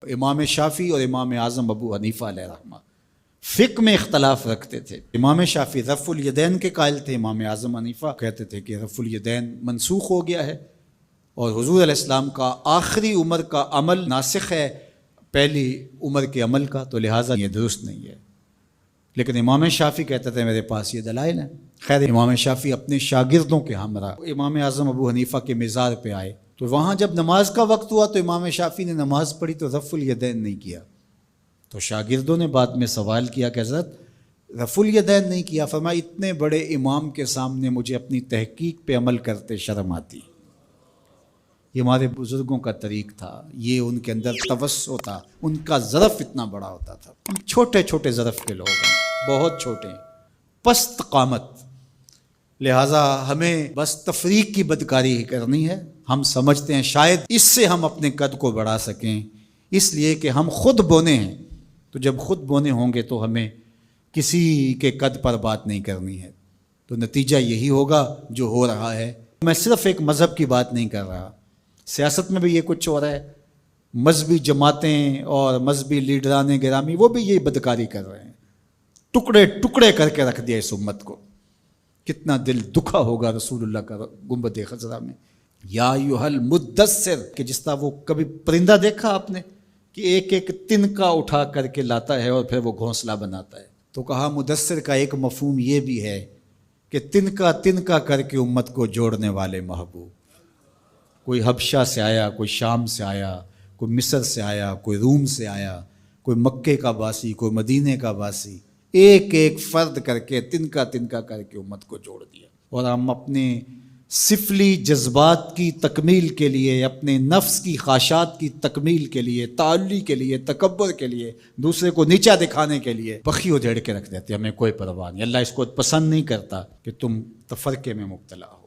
امام شافعی اور امام اعظم ابو حنیفہ علیہ رحمہ فقہ میں اختلاف رکھتے تھے۔ امام شافعی رفع الیدین کے قائل تھے، امام اعظم حنیفہ کہتے تھے کہ رفع الیدین منسوخ ہو گیا ہے اور حضور علیہ السلام کا آخری عمر کا عمل ناسخ ہے پہلی عمر کے عمل کا، تو لہٰذا یہ درست نہیں ہے۔ لیکن امام شافعی کہتے تھے میرے پاس یہ دلائل ہیں۔ خیر، امام شافعی اپنے شاگردوں کے ہمراہ امام اعظم ابو حنیفہ کے مزار پہ آئے، تو وہاں جب نماز کا وقت ہوا تو امام شافعی نے نماز پڑھی تو رفع الیدین نہیں کیا۔ تو شاگردوں نے بعد میں سوال کیا کہ حضرت رفع الیدین نہیں کیا، فرمایا اتنے بڑے امام کے سامنے مجھے اپنی تحقیق پہ عمل کرتے شرم آتی۔ یہ ہمارے بزرگوں کا طریق تھا، یہ ان کے اندر توسع تھا، ان کا ظرف اتنا بڑا ہوتا تھا۔ ہم چھوٹے چھوٹے ظرف کے لوگ ہیں، بہت چھوٹے ہیں، پست قامت، لہٰذا ہمیں بس تفریق کی بدکاری ہی کرنی ہے۔ ہم سمجھتے ہیں شاید اس سے ہم اپنے قد کو بڑھا سکیں، اس لیے کہ ہم خود بونے ہیں، تو جب خود بونے ہوں گے تو ہمیں کسی کے قد پر بات نہیں کرنی ہے، تو نتیجہ یہی ہوگا جو ہو رہا ہے۔ میں صرف ایک مذہب کی بات نہیں کر رہا، سیاست میں بھی یہ کچھ ہو رہا ہے، مذہبی جماعتیں اور مذہبی لیڈران گرامی وہ بھی یہ بدکاری کر رہے ہیں، ٹکڑے ٹکڑے کر کے رکھ دیا اس امت کو۔ کتنا دل دکھا ہوگا رسول اللہ کا گنبد خضرا میں، یا ایھا المدثر، کہ جس طرح وہ کبھی پرندہ دیکھا آپ نے کہ ایک ایک تنکا اٹھا کر کے لاتا ہے اور پھر وہ گھونسلہ بناتا ہے، تو کہا مدثر کا ایک مفہوم یہ بھی ہے کہ تنکا تنکا کر کے امت کو جوڑنے والے محبوب۔ کوئی حبشہ سے آیا، کوئی شام سے آیا، کوئی مصر سے آیا، کوئی روم سے آیا، کوئی مکے کا باسی، کوئی مدینے کا باسی، ایک ایک فرد کر کے تنکا تنکا کر کے امت کو جوڑ دیا۔ اور ہم اپنے سفلی جذبات کی تکمیل کے لیے، اپنے نفس کی خواہشات کی تکمیل کے لیے، تعلی کے لیے، تکبر کے لیے، دوسرے کو نیچا دکھانے کے لیے بخی ادھیڑ کے رکھ دیتے، ہمیں کوئی پرواہ نہیں۔ اللہ اس کو پسند نہیں کرتا کہ تم تفرقے میں مبتلا ہو۔